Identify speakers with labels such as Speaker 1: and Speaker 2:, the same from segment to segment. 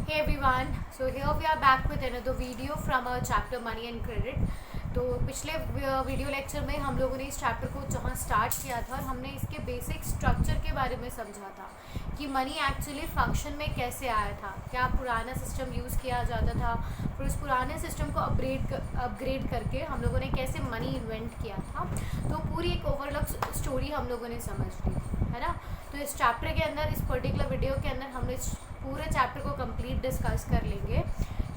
Speaker 1: Hey everyone, so here we are back with another video from our chapter Money and Credit. तो पिछले video lecture में हम लोगों ने इस चैप्टर को जहाँ स्टार्ट किया था और हमने इसके बेसिक स्ट्रक्चर के बारे में समझा था कि मनी एक्चुअली फंक्शन में कैसे आया था, क्या पुराना सिस्टम यूज़ किया जाता था, फिर उस पुराने सिस्टम को अपग्रेड करके हम लोगों ने कैसे मनी इन्वेंट किया था। तो पूरी एक ओवरऑल स्टोरी हम लोगों ने समझ ली है ना। तो इस चैप्टर के अंदर, इस पर्टिकुलर वीडियो के अंदर हम इस पूरे चैप्टर को कंप्लीट डिस्कस कर लेंगे,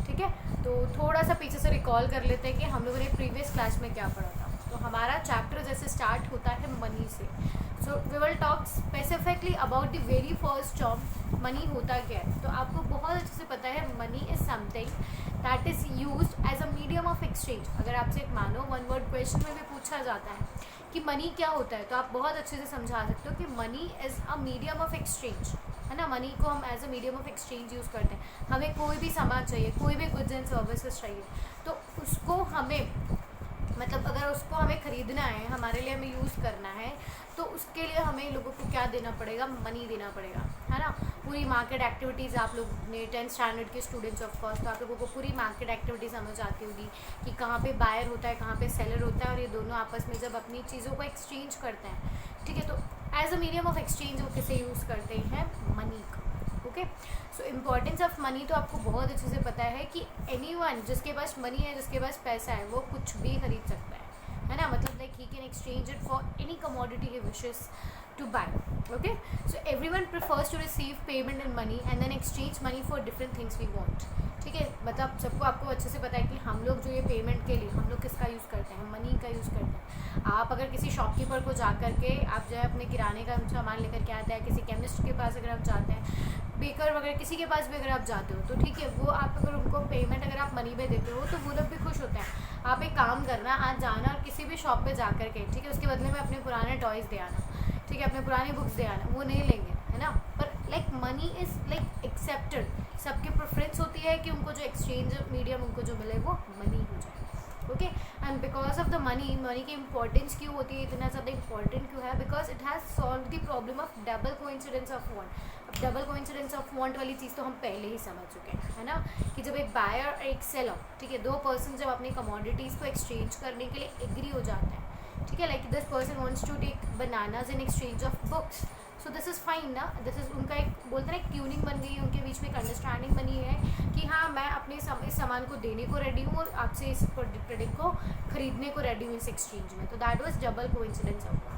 Speaker 1: ठीक है। तो थोड़ा सा पीछे से रिकॉल कर लेते हैं कि हम लोगों ने प्रीवियस क्लास में क्या पढ़ा था। तो हमारा चैप्टर जैसे स्टार्ट होता है मनी से। So we will talk specifically about the very first term, money होता क्या है। तो आपको बहुत अच्छे से पता है money is something that is used as a medium of exchange. अगर आपसे एक मानो वन वर्ड क्वेश्चन में भी पूछा जाता है कि मनी क्या होता है, तो आप बहुत अच्छे से समझा सकते हो कि money is a medium of exchange, है ना। मनी को हम as a medium of exchange use करते हैं। हमें कोई भी सामान चाहिए, कोई भी गुड्स एंड सर्विसेज चाहिए, तो उसको हमें मतलब अगर उसको हमें ख़रीदना है, हमारे लिए हमें यूज़ करना है, तो उसके लिए हमें लोगों को क्या देना पड़ेगा, मनी देना पड़ेगा, है ना। पूरी मार्केट एक्टिविटीज़, आप लोग ने 10th स्टैंडर्ड के स्टूडेंट्स ऑफ कोर्स, तो आप लोगों को पूरी मार्केट एक्टिविटी समझ आती होगी कि कहाँ पे बायर होता है, कहाँ पे सेलर होता है, और ये दोनों आपस में जब अपनी चीज़ों को एक्सचेंज करते हैं, ठीक है। तो as a medium of exchange वो किसे यूज़ करते हैं, मनी का। Okay, so importance of money तो आपको बहुत अच्छे से पता है कि एनीवन जिसके पास मनी है, जिसके पास पैसा है, वो कुछ भी खरीद सकता है ना। मतलब like he can exchange it for any commodity he wishes to buy. Okay, so everyone prefers to receive payment in money and then exchange money for different things we want, ठीक है। मतलब सबको आपको अच्छे से पता है कि हम लोग जो ये पेमेंट के लिए हम लोग किसका यूज़ करते हैं, मनी का यूज़ करते हैं। आप अगर किसी शॉपकीपर को जा करके आप जो है अपने किराने का सामान लेकर के आते हैं, किसी केमिस्ट के पास अगर आप जाते हैं, बेकर वगैरह किसी के पास भी अगर आप जाते हो, तो ठीक है, वो आप अगर उनको पेमेंट अगर आप मनी में देते हो तो वो लोग भी खुश होते हैं। आप एक काम करना, आज जाना और किसी भी शॉप पे जा कर के, ठीक है, उसके बदले में अपने पुराने टॉयज़ दे आना, ठीक है, अपने पुरानी बुक्स दे आना, वो नहीं लेंगे, है ना। पर like money is like accepted, सबकी प्रेफरेंस होती है कि उनको जो एक्सचेंज मीडियम उनको जो मिले वो मनी हो जाए। Okay, and because of the money, money की इंपॉर्टेंस क्यों होती है, इतना ज़्यादा इंपॉर्टेंट क्यों है, because it has solve the problem of double coincidence of want. अब डबल कोइंसिडेंस ऑफ वांट वाली चीज़ तो हम पहले ही समझ चुके हैं, है ना, कि जब एक बायर और एक सेलर, ठीक है, दो पर्सन जब अपनी कमोडिटीज़ को एक्सचेंज करने के लिए एग्री हो जाते हैं, ठीक है, like this person wants to take bananas in exchange of books, so this is fine ना। दिस इज़ उनका एक बोलते हैं एक ट्यूनिंग बन गई है, उनके बीच में एक अंडरस्टैंडिंग बनी है कि हाँ, मैं अपने इस सामान को देने को रेडी हूँ और आपसे इस प्रोडक्ट को खरीदने को रेडी हूँ इस एक्सचेंज में। तो that was double coincidence of,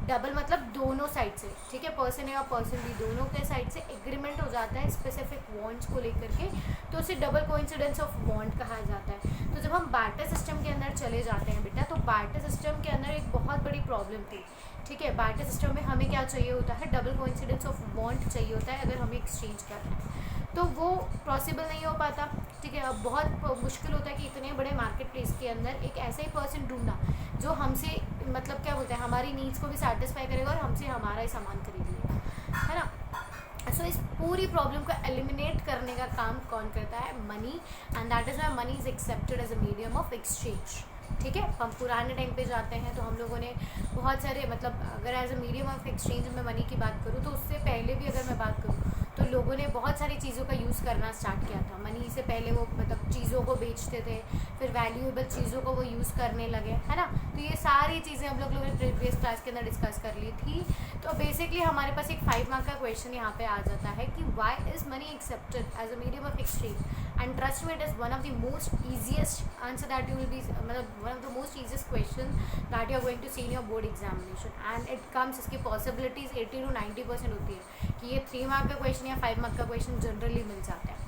Speaker 1: double मतलब दोनों साइड से, ठीक है, पर्सन ए और पर्सन बी दोनों के साइड से एग्रीमेंट हो जाता है स्पेसिफिक वांट्स को लेकर के, तो उसे डबल कोइंसिडेंस ऑफ वांट कहा जाता है। तो जब हम बार्टर सिस्टम के अंदर चले जाते हैं बेटा, तो बार्टर सिस्टम के अंदर एक बहुत बड़ी प्रॉब्लम थी, ठीक है। बार्टर सिस्टम में हमें क्या चाहिए होता है, डबल कोइंसिडेंस ऑफ वांट चाहिए होता है अगर हमें एक्सचेंज करना है, तो वो पॉसिबल नहीं हो पाता, ठीक है। अब बहुत मुश्किल होता है कि इतने बड़े मार्केट प्लेस के अंदर एक ऐसा ही पर्सन ढूंढना जो हमसे मतलब क्या बोलते हैं, हमारी नीड्स को भी सेटिस्फाई करेगा और हमसे हमारा ही सामान खरीद लेगा, है ना। सो इस पूरी प्रॉब्लम को एलिमिनेट करने का काम कौन करता है, money, and that is why money is accepted as a medium of exchange, ठीक है। हम पुराने टाइम पे जाते हैं तो हम लोगों ने बहुत सारे मतलब अगर as a medium of exchange में मनी की बात करूँ, तो उससे पहले भी अगर मैं बात करूँ तो लोगों ने बहुत सारी चीज़ों का यूज़ करना स्टार्ट किया था। मनी से पहले वो मतलब चीज़ों को बेचते थे, फिर वैल्यूएबल चीज़ों को वो यूज़ करने लगे, है ना। तो ये सारी चीज़ें हम लोगों ने प्रीवियस क्लास के अंदर डिस्कस कर ली थी। तो बेसिकली हमारे पास एक 5 मार्क का क्वेश्चन यहाँ पे आ जाता है कि why is money accepted as a medium of exchange, and trust me, it is one of the most easiest answer that you will be one of the most easiest question that you are going to see in your board examination, and it comes, इसकी possibilities 80 to 90% होती है कि ये 3 mark का question या 5 mark का question generally मिल जाता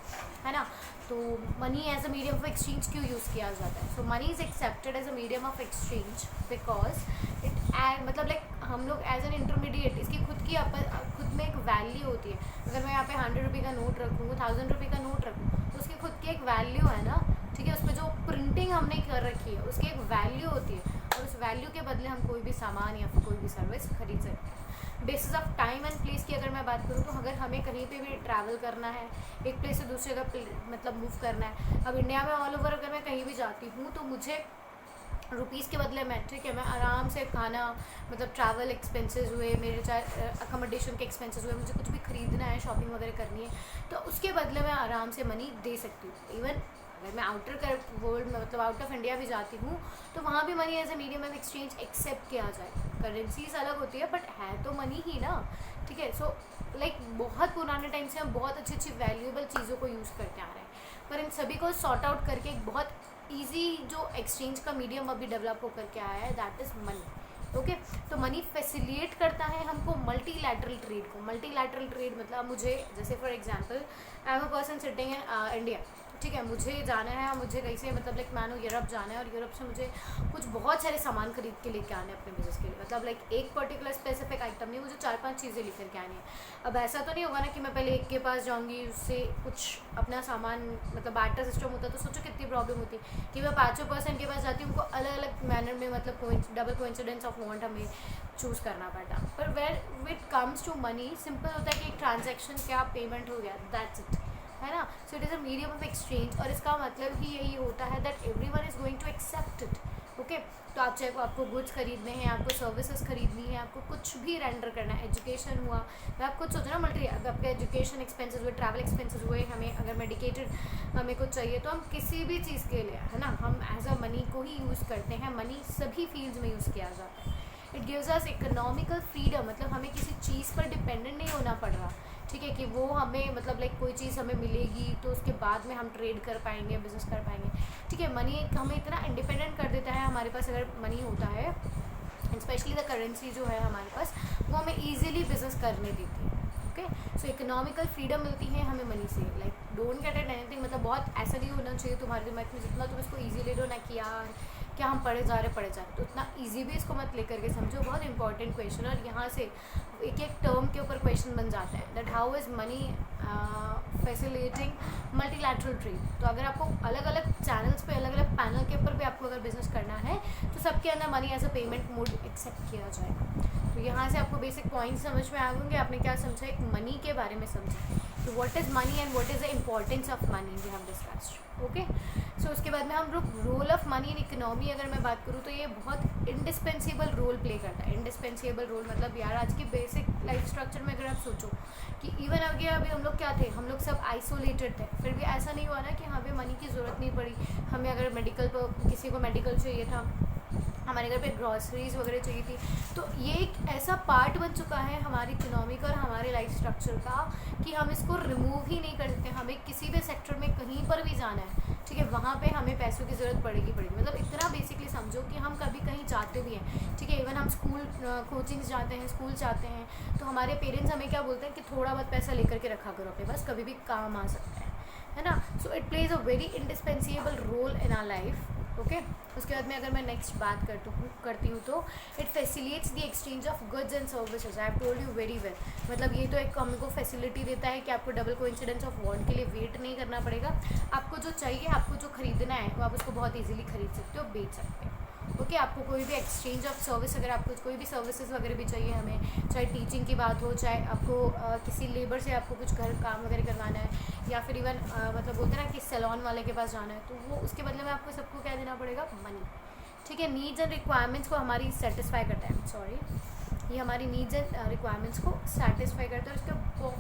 Speaker 1: है ना। तो money as a medium of exchange क्यों यूज़ किया जाता है, so money is accepted as a medium of exchange because it मतलब लाइक हम लोग एज एन इंटरमीडिएट, इसकी खुद में एक वैल्यू होती है। अगर मैं यहाँ पे 100 रुपये का नोट रखूँ, 1000 रुपये का नोट रखूँ, तो उसकी खुद की एक वैल्यू है ना, ठीक है। उस पर जो प्रिंटिंग हमने कर रखी है उसकी एक वैल्यू होती है, और उस वैल्यू के बदले हम कोई भी सामान या फिर कोई भी सर्विस खरीद सकते हैं। Basis of time and place की अगर मैं बात करूँ, तो अगर हमें कहीं पे भी ट्रैवल करना है, एक प्लेस से दूसरे का मतलब मूव करना है, अब इंडिया में ऑल ओवर अगर मैं कहीं भी जाती हूँ तो मुझे रुपीज़ के बदले में, ठीक है, मैं आराम से खाना, मतलब ट्रैवल एक्सपेंसेस हुए मेरे, चाहे अकोमोडेशन के एक्सपेंसेस हुए, मुझे कुछ भी ख़रीदना है, शॉपिंग वगैरह करनी है, तो उसके बदले मैं आराम से मनी दे सकती हूँ। इवन अगर मैं आउटर कर वर्ल्ड में, मतलब आउट ऑफ इंडिया भी जाती हूँ, तो वहाँ भी money as a medium of exchange accept किया जाए। करेंसीज अलग होती है बट है तो मनी ही ना, ठीक है। सो लाइक बहुत पुराने टाइम से हम बहुत अच्छी अच्छी वैल्यूएबल चीज़ों को यूज़ करते आ रहे हैं, पर इन सभी को सॉर्ट आउट करके एक बहुत ईजी जो एक्सचेंज का मीडियम अभी डेवलप होकर के आया है, दैट इज़ मनी। ओके, तो मनी फैसिलिटेट करता है हमको मल्टीलैटरल ट्रेड को। मल्टीलैटरल ट्रेड मतलब मुझे, जैसे for example I am a person sitting in India, ठीक है, मुझे जाना है, मुझे कहीं से, मतलब लाइक मैंने यूरोप जाना है और यूरोप से मुझे कुछ बहुत सारे सामान खरीद के लेके आने हैं अपने बिजनेस के लिए, मतलब लाइक एक पर्टिकुलर स्पेसिफिक आइटम नहीं, मुझे 4-5 चीज़ें लेकर के आनी है। अब ऐसा तो नहीं होगा ना कि मैं पहले एक के पास जाऊँगी, उससे कुछ अपना सामान, मतलब बार्टर सिस्टम होता तो सोचो कितनी प्रॉब्लम होती कि मैं 5 पर्सन के पास जाती हूँ, उनको अलग अलग मैनर में, मतलब डबल कोइंसिडेंस ऑफ वांट हमें चूज़ करना पड़ता। पर where it comes to money, simple होता है कि एक ट्रांजेक्शन क्या पेमेंट हो गया, दैट्स इट, है ना। So it is a medium of exchange, और इसका मतलब ही यही होता है that everyone is going to accept it. Okay, तो आप चाहे आपको गुड्स खरीदने हैं, आपको सर्विसेज खरीदनी है, आपको कुछ भी रेंडर करना है, एजुकेशन हुआ, तो आप खुद सोचो ना, मल्टी आपके एजुकेशन एक्सपेंसेस हुए, ट्रैवल एक्सपेंसेस हुए, हमें अगर मेडिकेटेड हमें कुछ चाहिए तो हम किसी भी चीज़ के लिए, है ना, हम एज अ मनी को ही यूज़ करते हैं। मनी सभी फील्ड्स में यूज़ किया जाता है। It gives us economical freedom, मतलब हमें किसी चीज़ पर डिपेंडेंट नहीं होना पड़ रहा, ठीक है, कि वो हमें, मतलब लाइक कोई चीज़ हमें मिलेगी तो उसके बाद में हम ट्रेड कर पाएंगे, बिजनेस कर पाएंगे, ठीक है। मनी हमें इतना इंडिपेंडेंट कर देता है, हमारे पास अगर मनी होता है, स्पेशली द करेंसी जो है हमारे पास, वो हमें ईजिली बिजनेस करने देती है। ओके, सो इकोनॉमिकल फ्रीडम मिलती है हमें मनी से। Like don't get it anything, मतलब बहुत ऐसा नहीं होना चाहिए तुम्हारे दिमाग में, जितना तुम इसको ईजी ले लो ना कि यार क्या हम पढ़े जा रहे, तो उतना ईजी भी इसको मत लेकर के समझो। बहुत इंपॉर्टेंट क्वेश्चन, और यहाँ से एक एक टर्म के ऊपर क्वेश्चन बन जाता है that how is money facilitating multilateral trade. तो अगर आपको अलग अलग चैनल्स पे, अलग अलग पैनल के ऊपर भी आपको अगर बिजनेस करना है, तो सबके अंदर money as a payment mode accept किया जाएगा। तो यहाँ से आपको बेसिक पॉइंट समझ में आ गए। आपने क्या समझा, एक मनी के बारे में समझा, तो what is money and what is the importance of money we have discussed. Okay, so उसके बाद में हम लोग role of money in economy अगर मैं बात करूँ, तो ये बहुत इंडिस्पेंसेबल रोल प्ले करता है। इंडिस्पेंसेबल रोल मतलब यार आज की बेसिक लाइफ स्ट्रक्चर में अगर आप सोचो कि इवन अभी हम लोग क्या थे, हम लोग सब आइसोलेटेड थे, फिर भी ऐसा नहीं हुआ ना कि हमें मनी की ज़रूरत नहीं पड़ी। हमें अगर मेडिकल पर, किसी को मेडिकल चाहिए था, हमारे घर पे ग्रॉसरीज वगैरह चाहिए थी, तो ये एक ऐसा पार्ट बन चुका है हमारी इकोनॉमिक और हमारे लाइफ स्ट्रक्चर का कि हम इसको रिमूव ही नहीं कर सकते। हमें किसी भी सेक्टर में कहीं पर भी जाना है, ठीक है, वहाँ पे हमें पैसों की ज़रूरत पड़ेगी। मतलब इतना बेसिकली समझो कि हम कभी कहीं जाते भी हैं, ठीक है, इवन हम स्कूल कोचिंग्स जाते हैं, स्कूल जाते हैं, तो हमारे पेरेंट्स हमें क्या बोलते हैं कि थोड़ा बहुत पैसा लेकर के रखा करो अपने पास, कभी भी काम आ सकता है ना। So it plays a very indispensable role in our life. Okay, उसके बाद में अगर मैं नेक्स्ट बात करती हूँ तो it facilitates the exchange of goods and services. I have told you very well, मतलब ये तो एक हमको फैसिलिटी देता है कि आपको डबल कोइंसिडेंस ऑफ वांट के लिए वेट नहीं करना पड़ेगा। आपको जो चाहिए, आपको जो खरीदना है, वो आप उसको बहुत ईजिली खरीद सकते हो, बेच सकते हो। ओके, आपको कोई भी एक्सचेंज ऑफ सर्विस, अगर आपको कोई भी सर्विसेज वगैरह भी चाहिए हमें, चाहे टीचिंग की बात हो, चाहे आपको किसी लेबर से आपको कुछ घर काम वगैरह करवाना है, या फिर इवन मतलब बोलते हैं ना कि सैलून वाले के पास जाना है, तो वो उसके बदले में आपको सबको क्या देना पड़ेगा, मनी, ठीक है। नीड्स एंड रिक्वायरमेंट्स को हमारी सेटिस्फाई करता है, सॉरी, ये हमारी नीड्स एंड रिक्वायरमेंट्स को सेटिस्फाई करता है। उसके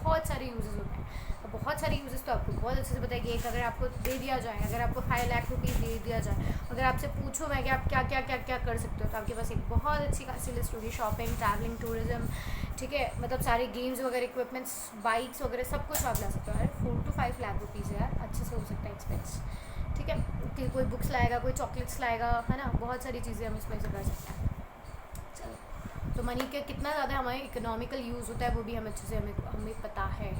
Speaker 1: बहुत सारे यूजेस होते हैं, बहुत सारी यूजेस तो आपको बहुत अच्छे से पता है कि एक अगर आपको दे दिया जाए, अगर आपको 5 लाख रुपीज़ दे दिया जाए, अगर आपसे पूछो मैं कि आप क्या क्या क्या क्या कर सकते हो, तो आपके पास एक बहुत अच्छी खासी लिस्ट होगी। शॉपिंग, ट्रैवलिंग, टूरिज्म, ठीक है, मतलब सारे गेम्स वगैरह, इक्विपमेंट्स, बाइक्स वगैरह, सब कुछ आप ला सकते हो। यार 4 to 5 लाख रुपीज़ यार अच्छे से हो सकता है एक्सपेंस, ठीक है, कि कोई बुक्स लाएगा, कोई चॉकलेट्स लाएगा, है ना, बहुत सारी चीज़ें हम इसमें से कर सकते हैं। चलो, तो मनी का कितना ज़्यादा हमारे इकोनॉमिकल यूज़ होता है वो भी हमें अच्छे से हमें पता है।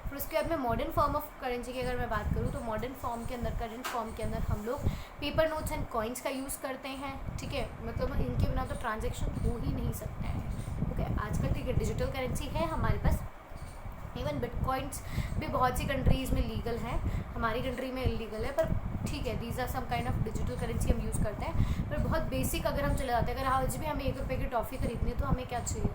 Speaker 1: फिर उसके बाद में मॉडर्न फॉर्म ऑफ करेंसी की अगर मैं बात करूँ, तो मॉडर्न फॉर्म के अंदर, करंट फॉर्म के अंदर हम लोग पेपर नोट्स एंड कॉइन्स का यूज़ करते हैं, ठीक है, मतलब इनके बिना तो ट्रांजेक्शन हो ही नहीं सकता है। ओके, आजकल ठीक है डिजिटल करेंसी है हमारे पास, इवन बिटकॉइंस भी बहुत सी कंट्रीज़ में लीगल हैं, हमारी कंट्री में इलीगल है, पर ठीक है, these are some kind of digital currency हम यूज़ करते हैं। पर बहुत बेसिक अगर हम चले जाते हैं, अगर आज भी हमें 1 रुपये की टॉफ़ी खरीदनी है, तो हमें क्या चाहिए,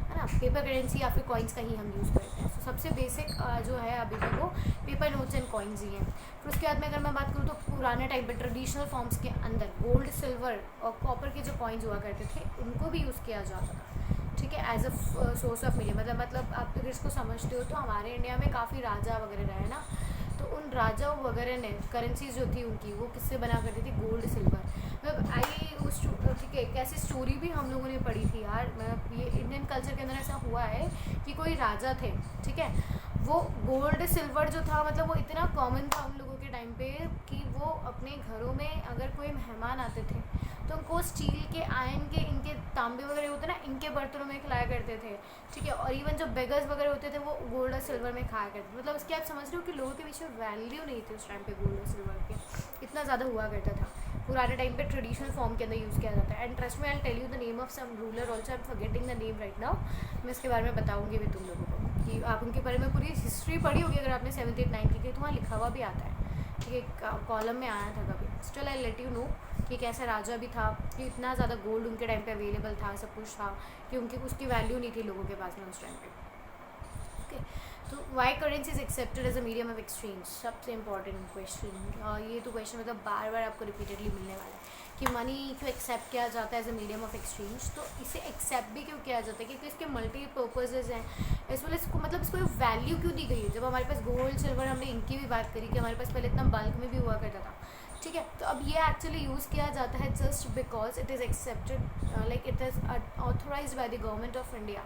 Speaker 1: है ना, पेपर करेंसी या फिर कॉइन्स का ही हम यूज़ करते हैं। तो सबसे बेसिक जो है अभी भी वो paper notes and coins coins ही हैं। फिर उसके बाद में अगर मैं बात करूँ तो पुराने टाइम पे ट्रेडिशनल फॉर्म्स के अंदर गोल्ड, सिल्वर और कॉपर के जो कॉइन्स हुआ करते थे उनको भी यूज़ किया जाता था, ठीक है, as a source of media. मतलब आप अगर इसको समझते हो तो हमारे इंडिया में काफ़ी राजा वगैरह रहे ना, तो उन राजाओं वगैरह ने करेंसीज जो थी उनकी वो किससे बना करती थी, गोल्ड, सिल्वर। मतलब आई उस ठीक है, एक ऐसी स्टोरी भी हम लोगों ने पढ़ी थी यार, मतलब ये इंडियन कल्चर के अंदर ऐसा हुआ है कि कोई राजा थे, ठीक है, वो गोल्ड सिल्वर जो था मतलब वो इतना कॉमन था उन लोगों के टाइम पे कि वो अपने घरों में अगर कोई मेहमान आते थे तो उनको स्टील के, आयरन के, इनके तांबे वगैरह होते ना, इनके बर्तनों में खिलाया करते थे, ठीक है। और इवन जो बेगर्स वगैरह होते थे वो गोल्ड और सिल्वर में खाया करते थे। मतलब उसके आप समझ रहे हो कि लोगों के बीच में वैल्यू नहीं थी उस टाइम पे गोल्ड और सिल्वर के, इतना ज़्यादा हुआ करता था। पुराने टाइम पे ट्रेडिशनल फॉर्म के अंदर यूज़ किया जाता है। And trust me I tell you the name of some ruler also, I am forgetting the name right now. मैं इसके बारे में बताऊँगी भी तुम लोगों को कि आप उनके बारे में पूरी हिस्ट्री पढ़ी होगी अगर आपने 7th 8th 9th की, तो वहाँ लिखा हुआ भी आता है, ठीक है, कॉलम में आया था कभी। Still I let you know कि कैसा राजा भी था कि इतना ज़्यादा गोल्ड उनके टाइम पे अवेलेबल था, सब कुछ था कि उनकी उसकी वैल्यू नहीं थी लोगों के पास में उस टाइम पे, ओके। तो why currency is accepted as a medium of exchange, सबसे इंपॉर्टेंट क्वेश्चन। ये तो क्वेश्चन मतलब बार बार आपको रिपीटेडली मिलने वाला है कि मनी क्यों एक्सेप्ट किया जाता है as a medium of exchange. तो इसे एक्सेप्ट भी क्यों किया जाता है, क्योंकि इसके मल्टी पर्पजेज हैं, इस वेल इसको मतलब इसको वैल्यू क्यों दी गई है। जब हमारे पास गोल्ड, सिल्वर, हमने इनकी भी बात करी कि हमारे पास पहले इतना बल्क में भी हुआ करता था, ठीक है। तो अब ये एक्चुअली यूज़ किया जाता है just because it is accepted, like it is authorize by the government of India.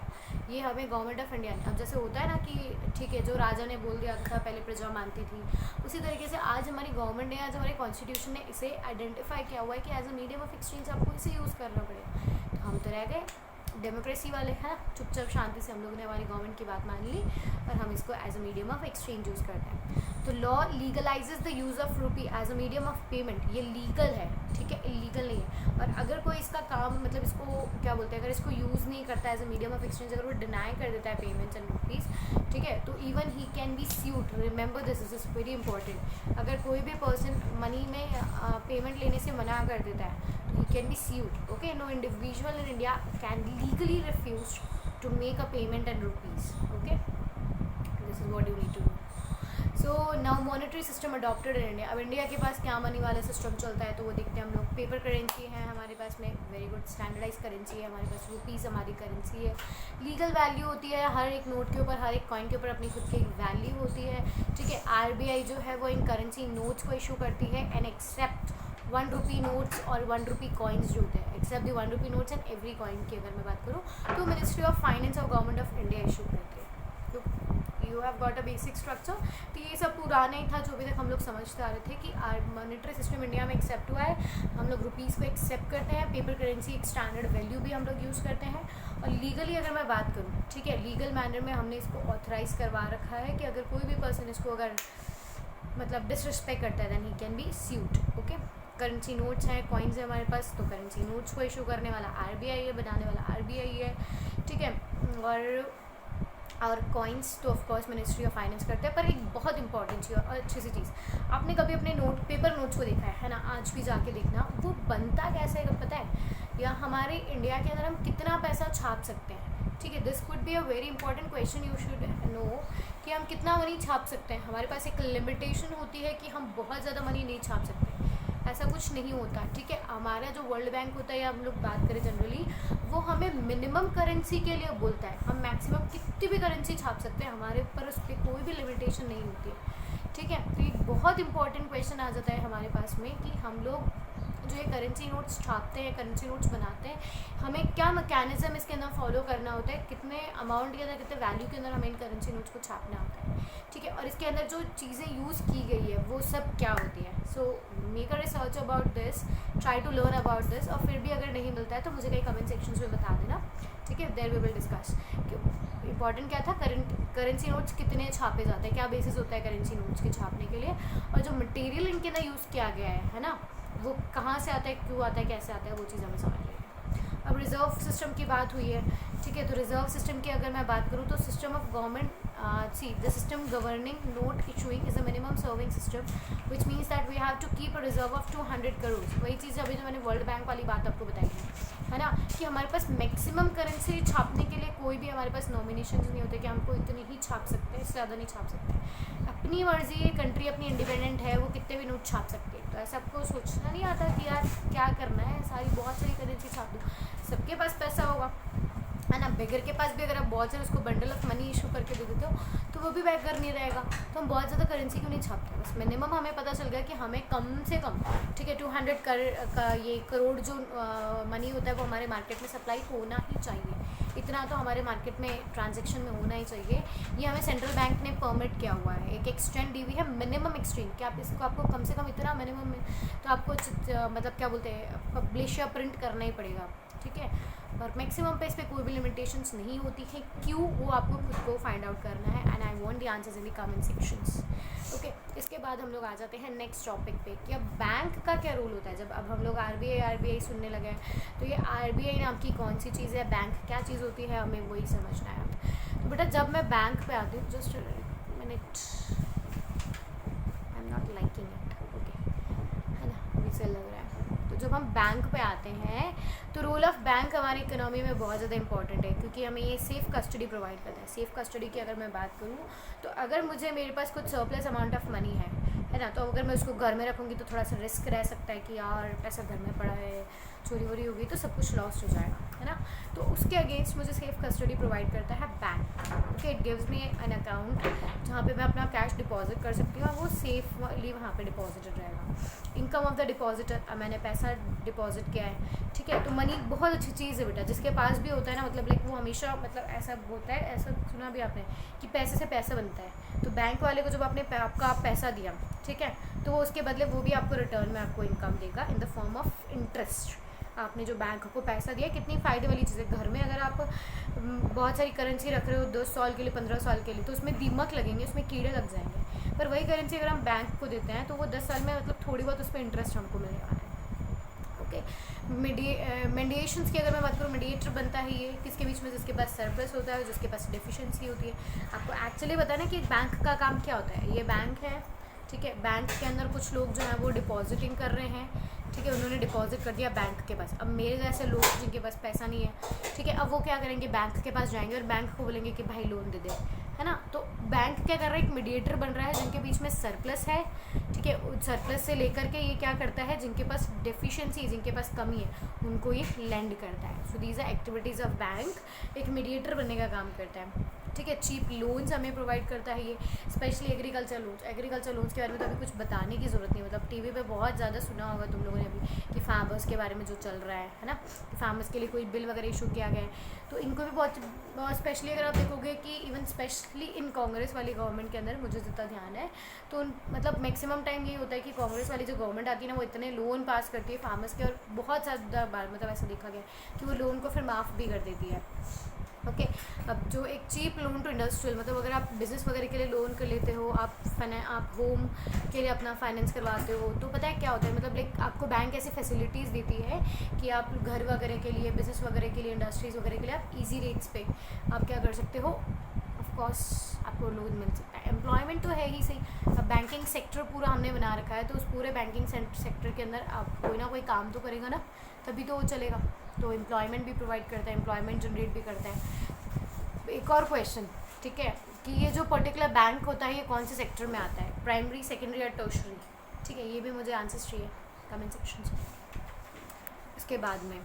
Speaker 1: ये हमें गवर्नमेंट ऑफ इंडिया ने, अब जैसे होता है ना कि ठीक है, जो राजा ने बोल दिया था पहले प्रजा मानती थी, उसी तरीके से आज हमारी गवर्नमेंट ने, आज हमारे कॉन्स्टिट्यूशन ने इसे आइडेंटिफाई किया हुआ है कि as a medium of exchange आपको इसे यूज़ करना पड़ेगा। तो हम तो रह गए डेमोक्रेसी वाले हैं, चुपचाप शांति से हम लोगों ने हमारी गवर्नमेंट की बात मान ली और हम इसको as a medium of exchange use करते हैं। तो law legalizes the use of rupee as a medium of payment. ये लीगल है, ठीक है, इलीगल नहीं है। और अगर कोई इसका काम मतलब इसको क्या बोलते हैं, अगर इसको यूज़ नहीं करता as a medium of exchange, अगर वो डिनाई कर देता है पेमेंट्स एंड रुपीज़, ठीक है, तो even he can be suite. Remember this is very important. अगर कोई भी पर्सन मनी में पेमेंट लेने से मना कर देता है तो he can be sued, okay. No individual in India can legally refuse to make a payment and rupees, okay. This is what you need to know. So now monetary system adopted in India. अब India के पास क्या money वाला system चलता है तो वो देखते हैं हम लोग। पेपर करेंसी है हमारे पास में, वेरी गुड, स्टैंडर्डाइज करेंसी है हमारे पास, रुपीज़ हमारी करेंसी है। लीगल वैल्यू होती है, हर एक नोट के ऊपर, हर एक कॉइन के ऊपर अपनी खुद की एक वैल्यू होती है, ठीक है। आरबीआई जो है वो इन करेंसी नोट्स को इशू करती है एंड एक्सेप्ट 1 रुपी नोट्स और 1 रुपी कॉइन्स जो होते हैं, except the 1 rupee notes and every coin की अगर मैं बात करूँ तो मिनिस्ट्री ऑफ फाइनेंस और गवर्नमेंट ऑफ इंडिया इशू करती है। तो you have got a basic structure. तो ये सब पुराना ही था जो अभी तक हम लोग समझते आ रहे थे कि मॉनेटरी सिस्टम इंडिया में एक्सेप्ट हुआ है, हम लोग रुपीज़ को एक्सेप्ट करते हैं, पेपर करेंसी एक स्टैंडर्ड वैल्यू भी हम लोग यूज़ करते हैं। और लीगली अगर मैं बात करूँ, ठीक है, लीगल मैनर में हमने इसको ऑथराइज़ करवा रखा है कि अगर कोई भी पर्सन इसको अगर मतलब डिसरिस्पेक्ट करता है then he can be sued, okay. Currency notes हैं, कॉइन्स है हमारे पास, तो करेंसी नोट्स को इशू करने वाला आरबीआई है, बनाने वाला आरबीआई है, ठीक है। और कॉइन्स तो ऑफकोर्स मिनिस्ट्री ऑफ फाइनेंस करते हैं। पर एक बहुत इंपॉर्टेंट चीज़ और अच्छी सी चीज़, आपने कभी अपने पेपर नोट्स को देखा है ना, आज भी जाके देखना, वो बनता कैसे है पता है, या हमारे इंडिया के अंदर हम कितना पैसा छाप सकते हैं, ठीक है। This could be a very important question, you should know कि हम कितना मनी छाप सकते हैं। हमारे पास एक लिमिटेशन होती है कि हम बहुत ज़्यादा मनी नहीं छाप सकते, ऐसा कुछ नहीं होता, ठीक है। हमारा जो वर्ल्ड बैंक होता है या हम लोग बात करें जनरली, वो हमें मिनिमम करेंसी के लिए बोलता है, हम मैक्सिमम कितनी भी करेंसी छाप सकते हैं, हमारे ऊपर उस पर कोई भी लिमिटेशन नहीं होती है, ठीक है। तो एक बहुत इंपॉर्टेंट क्वेश्चन आ जाता है हमारे पास में कि हम लोग जो ये करेंसी नोट्स छापते हैं, करेंसी नोट्स बनाते हैं, हमें क्या मैकेनिज्म इसके अंदर फॉलो करना होता है, कितने अमाउंट के अंदर, कितने वैल्यू के अंदर हमें इन करेंसी नोट्स को छापना होता है, ठीक है। और इसके अंदर जो चीज़ें यूज़ की गई है वो सब क्या होती है। So make a research about this, try to learn about this. और फिर भी अगर नहीं मिलता है तो मुझे कहीं कमेंट सेक्शन में बता देना, ठीक है। There we will discuss. Important क्या था, करेंसी नोट्स कितने छापे जाते हैं, क्या बेसिस होता है करेंसी नोट्स के छापने के लिए, और जो मटेरियल इनके अंदर यूज़ किया गया है ना, वो कहाँ से आता है, क्यों आता है, कैसे आता है, वो चीज़ हमें समझ लेंगे। अब रिज़र्व सिस्टम की बात हुई है, ठीक है। तो रिज़र्व सिस्टम की अगर मैं बात करूँ तो system of government see the system governing note issuing is a minimum serving system which means that we have to keep a reserve of 200 crores. वही चीज़ अभी जो मैंने वर्ल्ड बैंक वाली बात आपको बताई है ना, कि हमारे पास मैक्सिमम करेंसी छापने के लिए कोई भी हमारे पास नॉमिनेशन नहीं होते कि हमको इतनी ही छाप सकते हैं, इससे ज़्यादा नहीं छाप सकते। अपनी मर्जी है, कंट्री अपनी इंडिपेंडेंट है, वो कितने भी नोट छाप सकते हैं। तो ऐसा आपको सोचना नहीं आता कि यार क्या करना है, बहुत सारी करेंसी छाप दो, सबके पास पैसा होगा है ना। बेगर के पास भी अगर आप बहुत सारे उसको बंडल ऑफ मनी इशू करके दे देते हो तो वो भी बेगर नहीं रहेगा। तो हम बहुत ज़्यादा करेंसी क्यों नहीं छापते, बस मिनिमम हमें पता चल गया कि हमें कम से कम, ठीक है, 200 का ये करोड़ जो मनी होता है वो हमारे मार्केट में सप्लाई होना ही चाहिए। इतना तो हमारे मार्केट में ट्रांजेक्शन में होना ही चाहिए। ये हमें सेंट्रल बैंक ने परमिट किया हुआ है, एक एक्सटेंड दी हुई है मिनिमम एक्सटेंड कि आप इसको आपको कम से कम इतना मिनिमम में तो आपको मतलब क्या बोलते हैं, पब्लिश या प्रिंट करना ही पड़ेगा, ठीक है। और मैक्सिमम पे इस पर कोई भी लिमिटेशंस नहीं होती है, क्यों वो आपको खुद को फाइंड आउट करना है। And I want the answers in the comment sections. Okay, इसके बाद हम लोग आ जाते हैं नेक्स्ट टॉपिक पे कि अब बैंक का क्या रोल होता है। जब अब हम लोग आरबीआई सुनने लगे हैं तो ये आरबीआई नाम की कौन सी चीज़ है, बैंक क्या चीज़ होती है, हमें वही समझना है। तो बेटा जब मैं बैंक पे आती हूँ, just minute, I am not liking it, okay, है ना, अभी से लग रहा है। तो जब हम बैंक पे आते हैं तो रोल ऑफ बैंक हमारी इकोनॉमी में बहुत ज़्यादा इंपॉर्टेंट है, क्योंकि हमें ये सेफ़ कस्टडी प्रोवाइड करता है। सेफ़ कस्टडी की अगर मैं बात करूँ तो अगर मुझे मेरे पास कुछ सरप्लस अमाउंट ऑफ मनी है ना, तो अगर मैं उसको घर में रखूँगी तो थोड़ा सा रिस्क रह सकता है कि यार पैसा घर में पड़ा है, चोरी वोरी होगी तो सब कुछ लॉस्ट हो जाएगा, है ना। तो उसके अगेंस्ट मुझे सेफ कस्टडी प्रोवाइड करता है bank. Okay, it gives me an account जहाँ पे मैं अपना कैश डिपॉजिट कर सकती हूँ और वो सेफली वहाँ पे डिपॉजिटेड रहेगा। इनकम ऑफ द डिपॉजिटर, मैंने पैसा डिपॉजिट किया है, ठीक है। तो मनी बहुत अच्छी चीज़ है बेटा, जिसके पास भी होता है ना, मतलब लाइक वो हमेशा, मतलब ऐसा होता है, ऐसा सुना भी आपने कि पैसे से पैसा बनता है। तो बैंक वाले को जब आपका पैसा दिया, ठीक है, तो वो उसके बदले वो भी आपको रिटर्न में आपको इनकम देगा इन द फॉर्म ऑफ इंटरेस्ट। आपने जो बैंक को पैसा दिया, कितनी फ़ायदे वाली चीज़ है। घर में अगर आप बहुत सारी करेंसी रख रहे हो 10 साल के लिए, 15 साल के लिए, तो उसमें दीमक लगेंगे, उसमें कीड़े लग जाएंगे। पर वही करेंसी अगर हम बैंक को देते हैं तो वो 10 साल में मतलब थोड़ी बहुत उस पर इंटरेस्ट हमको मिलने वाला है। ओके, मीडिएशंस की अगर मैं बात करूँ, मीडिएटर बनता है ये किसके बीच में, जिसके पास सरप्लस होता है, जिसके पास डेफिशिएंसी होती है। आपको एक्चुअली पता है ना कि बैंक का काम क्या होता है। ये बैंक है, ठीक है, बैंक के अंदर कुछ लोग जो हैं वो डिपॉजिटिंग कर रहे हैं, ठीक है, उन्होंने डिपॉजिट कर दिया बैंक के पास। अब मेरे जैसे लोग जिनके पास पैसा नहीं है, ठीक है, अब वो क्या करेंगे, बैंक के पास जाएंगे और बैंक को बोलेंगे कि भाई लोन दे दे, है ना। तो बैंक क्या कर रहा है, एक मीडिएटर बन रहा है जिनके बीच में सरप्लस है, ठीक है। उस सरप्लस से लेकर के ये क्या करता है, जिनके पास डेफिशिएंसी, जिनके पास कमी है, उनको ये लेंड करता है। So these are activities of bank. एक मीडिएटर बनने का काम करता है, ठीक है। चीप लोन्स हमें प्रोवाइड करता है ये, specially agriculture loans. Agriculture loans के बारे में तो अभी कुछ बताने की ज़रूरत नहीं, मतलब टीवी पे बहुत ज़्यादा सुना होगा तुम लोगों ने अभी कि फार्मर्स के बारे में जो चल रहा है ना, कि फार्मर्स के लिए कोई बिल वगैरह इशू किया गया है। तो इनको भी बहुत स्पेशली अगर आप देखोगे कि इवन स्पेशली इन कांग्रेस वाली गवर्नमेंट के अंदर, मुझे जितना ध्यान है, तो मतलब मैक्सिमम टाइम ये होता है कि कांग्रेस वाली जो गवर्नमेंट आती है ना, वो इतने लोन पास करती है फार्मर्स के, और बहुत ज़्यादा बार मतलब ऐसा देखा गया कि वो लोन को फिर माफ़ भी कर देती है। ओके, अब जो एक चीप लोन टू इंडस्ट्रियल, मतलब अगर आप बिज़नेस वगैरह के लिए लोन कर लेते हो, आप होम के लिए अपना फाइनेंस करवाते हो, तो पता है क्या होता है, मतलब लाइक आपको बैंक ऐसी फैसिलिटीज़ देती है कि आप घर वगैरह के लिए, बिज़नेस वगैरह के लिए, इंडस्ट्रीज़ वगैरह के लिए आप इजी रेट्स पे आप क्या कर सकते हो, ऑफ कोर्स आपको लोन मिल सकता है। एम्प्लॉयमेंट तो है ही सही, अब बैंकिंग सेक्टर पूरा हमने बना रखा है, तो उस पूरे बैंकिंग सेक्टर के अंदर आप कोई ना कोई काम तो करेगा ना, तभी तो वो चलेगा। तो एम्प्लॉयमेंट भी प्रोवाइड करता है, एम्प्लॉयमेंट जनरेट भी करता है। एक और क्वेश्चन, ठीक है, कि ये जो पर्टिकुलर बैंक होता है ये कौन से सेक्टर में आता है, प्राइमरी, सेकेंडरी या टर्शरी, ठीक है, ये भी मुझे आंसर्स चाहिए कमेंट सेक्शन से। इसके बाद में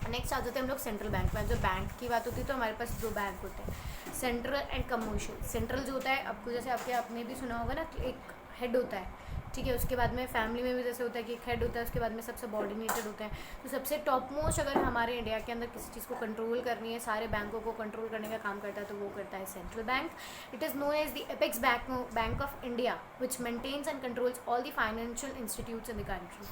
Speaker 1: नेक्स्ट आ जाते हैं हम लोग सेंट्रल बैंक में। जो बैंक की बात होती है तो हमारे पास दो बैंक होते हैं, सेंट्रल एंड कमर्शियल। सेंट्रल जो होता है, आपको जैसे आपने भी सुना होगा ना, एक हेड होता है, ठीक है, उसके बाद में फैमिली में भी जैसे होता है कि एक हेड होता है, उसके बाद में सब सबऑर्डिनेटेड होते हैं। तो सबसे टॉप मोस्ट अगर हमारे इंडिया के अंदर किसी चीज़ को कंट्रोल करनी है, सारे बैंकों को कंट्रोल करने का काम करता है, तो वो करता है central bank. It is known as the apex bank of India which maintains and controls all the financial institutes in the country,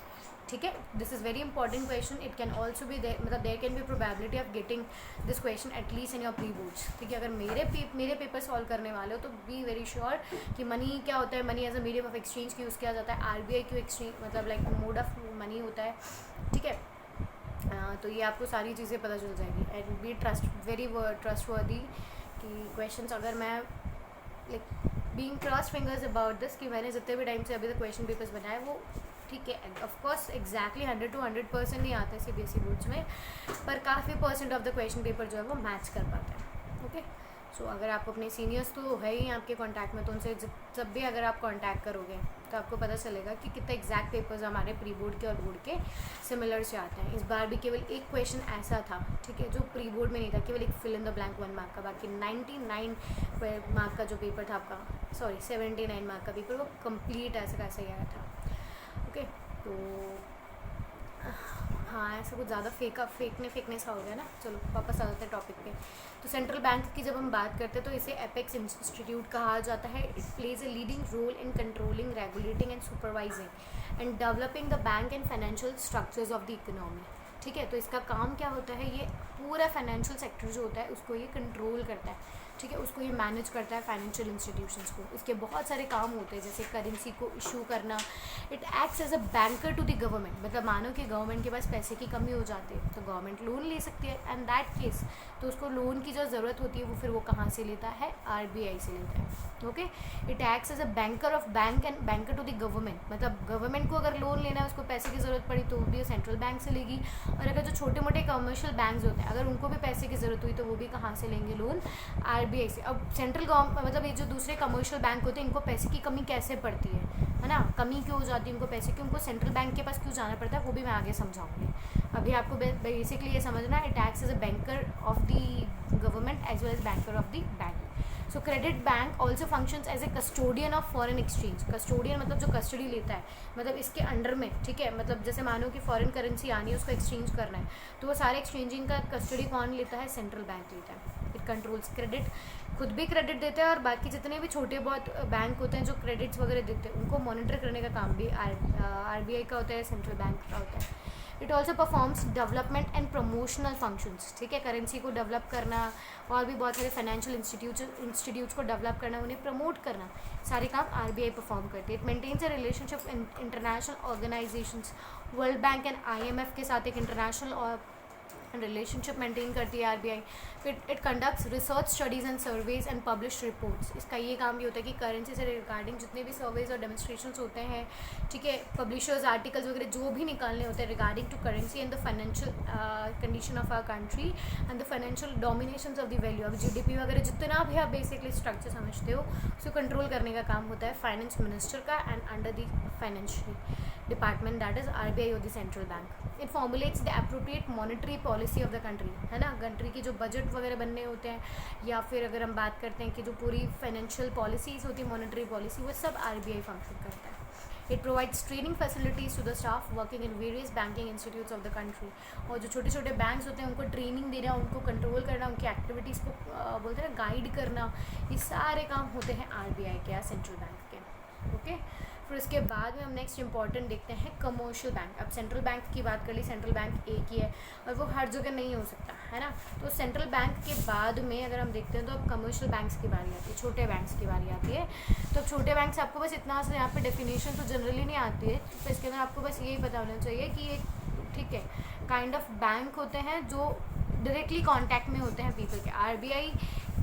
Speaker 1: ठीक है। This is very important question, it can also be there, मतलब there can be probability of getting this question at least in your pre boards, ठीक है। अगर मेरे paper solve करने वाले हो तो बी वेरी श्योर कि मनी क्या होता है, money as a medium of exchange use किया जाता है, आरबीआई क्यों एक्सचेंज मतलब लाइक मोड ऑफ मनी होता है, ठीक है। तो ये आपको सारी चीज़ें पता चल जाएगी एंड बी वेरी ट्रस्टवर्दी कि क्वेश्चंस अगर मैं like being cross fingers about this कि मैंने जितने भी टाइम से अभी तक क्वेश्चन पेपर्स बनाए वो ठीक है, ऑफकोर्स एग्जैक्टली 100 to 100% नहीं आते CBSE बोर्ड्स में, पर काफ़ी % ऑफ द क्वेश्चन पेपर जो है वो मैच कर पाते हैं। ओके, सो अगर आप अपने सीनियर्स तो है ही आपके कांटेक्ट में, तो उनसे जब भी अगर आप कांटेक्ट करोगे तो आपको पता चलेगा कि कितने एग्जैक्ट पेपर्स हमारे प्री बोर्ड के और बोर्ड के सिमिलर से आते हैं। इस बार भी केवल एक क्वेश्चन ऐसा था, ठीक है, जो प्री बोर्ड में नहीं था, केवल एक fill in the blank 1 mark का, बाकी 99 मार्क का जो पेपर था आपका, सॉरी 79 मार्क का पेपर, वो कंप्लीट ऐसे कैसे ही आया था। ओके, तो हाँ, ऐसा कुछ ज़्यादा फेकने सा हो गया ना। चलो वापस आ जाते हैं टॉपिक पे। तो सेंट्रल बैंक की जब हम बात करते हैं तो इसे एपेक्स इंस्टीट्यूट कहा जाता है। It plays a leading role in controlling, regulating and supervising and developing the bank and financial structures of the economy. ठीक है, तो इसका काम क्या होता है, ये पूरा फाइनेंशियल सेक्टर जो होता है उसको ये कंट्रोल करता है। ठीक है, उसको ये मैनेज करता है फाइनेंशियल इंस्टीट्यूशंस को। इसके बहुत सारे काम होते हैं, जैसे करेंसी को इशू करना। It acts as a banker to the government, मतलब मानो कि गवर्नमेंट के पास पैसे की कमी हो जाती है तो गवर्नमेंट लोन ले सकती है, एंड दैट केस तो उसको लोन की जो ज़रूरत होती है वो फिर वो कहाँ से लेता है, RBI से लेता है। Okay, it acts as a banker of bank and banker to the government, मतलब गवर्नमेंट को अगर लोन लेना है, उसको पैसे की ज़रूरत पड़ी तो वो भी सेंट्रल बैंक से लेगी, और अगर जो छोटे मोटे कमर्शियल बैंक्स होते हैं अगर उनको भी पैसे की ज़रूरत हुई तो वो भी कहाँ से लेंगे लोन, RBI से। अब सेंट्रल गवर्नमेंट मतलब ये जो दूसरे कमर्शियल बैंक होते हैं इनको पैसे की कमी कैसे पड़ती है ना, कमी क्यों हो जाती है उनको पैसे की, उनको सेंट्रल बैंक के पास क्यों जाना पड़ता है वो भी मैं आगे समझाऊंगी। अभी आपको बेसिकली ये समझना है, it acts as a banker of the government as well as banker of the bank. So credit bank also functions as a custodian of foreign exchange. Custodian मतलब जो कस्टडी लेता है, मतलब इसके अंडर में, ठीक है, मतलब जैसे मानो कि फॉरेन करेंसी आनी है, उसको एक्सचेंज करना है, तो वो सारे एक्सचेंजिंग का कस्टडी कौन लेता है, सेंट्रल बैंक लेता है। इट कंट्रोल्स क्रेडिट, खुद भी क्रेडिट देते हैं और बाकी जितने भी छोटे बहुत बैंक होते हैं जो क्रेडिट्स वगैरह देते हैं उनको मॉनिटर करने का काम भी RBI का होता है, सेंट्रल बैंक का होता है। It also performs development and promotional functions. ठीक है, करेंसी को डेवलप करना और भी बहुत सारे फाइनेंशियल इंस्टीट्यूट्स को डेवलप करना, उन्हें प्रमोट करना, सारे काम RBI परफॉर्म करती है। It maintains a relationship in international organisations, world bank and IMF के साथ एक इंटरनेशनल रिलेशनशिप मेंटेन करती है RBI। It conducts research studies and surveys and publish reports. इसका ये काम भी होता है कि करेंसी से रिगार्डिंग जितने भी सर्वेज और डेमोन्स्ट्रेशंस होते हैं, ठीक है, पब्लिशर्स आर्टिकल्स वगैरह जो भी निकालने होते हैं regarding to currency and the financial condition of our country and the financial dominations of the value of GDP वगैरह जितना भी आप बेसिकली स्ट्रक्चर समझते हो उसको कंट्रोल करने का काम होता है फाइनेंस मिनिस्टर का, and under the financial department that is RBI और the central bank. It formulates the appropriate monetary policy of the country, है ना, कंट्री की जो बजट वगैरह बनने होते हैं, या फिर अगर हम बात करते हैं कि जो पूरी फाइनेंशियल पॉलिसीज़ होती है, मॉनेटरी पॉलिसी, वो सब RBI फंक्शन करता है। It provides training facilities to the staff working in various banking institutes of the country. और जो छोटे छोटे बैंक्स होते हैं उनको ट्रेनिंग देना, उनको कंट्रोल करना, उनकी एक्टिविटीज़ को बोलते हैं गाइड करना, ये सारे काम होते हैं RBI के या सेंट्रल बैंक के। ओके, फिर उसके बाद में हम नेक्स्ट इंपॉर्टेंट देखते हैं कमर्शियल बैंक। अब सेंट्रल बैंक की बात कर ली, सेंट्रल बैंक एक ही है और वो हर जगह नहीं हो सकता, है ना, तो सेंट्रल बैंक के बाद में अगर हम देखते हैं तो अब कमर्शियल बैंक्स की बारी आती है, छोटे बैंक्स की बारी आती है। तो अब छोटे बैंक से आपको बस इतना से यहाँ पे डेफिनेशन तो जनरली नहीं आती है, तो इसके अंदर आपको बस यही पता होना चाहिए कि ये ठीक है काइंड ऑफ बैंक होते हैं जो डायरेक्टली कॉन्टैक्ट में होते हैं पीपल के। RBI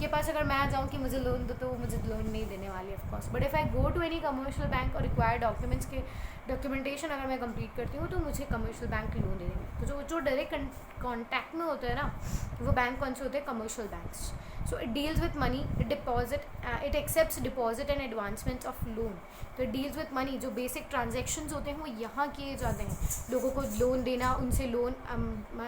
Speaker 1: के पास अगर मैं आ जाऊँ कि मुझे लोन दो तो वो मुझे लोन नहीं देने वाली of course, but if I go to any commercial bank और रिक्वायर्ड डॉक्यूमेंट्स के डॉक्यूमेंटेशन अगर मैं कंप्लीट करती हूँ तो मुझे कमर्शियल बैंक लोन दे देंगे। तो जो डायरेक्ट कॉन्टैक्ट में होता है ना, वो बैंक कौन से होते हैं, commercial banks. So it deals with money, it accepts deposit and advancement of loan. तो इट डील्स विथ मनी, जो बेसिक ट्रांजेक्शन्स होते हैं वो यहाँ किए जाते हैं, लोगों को लोन देना, उनसे लोन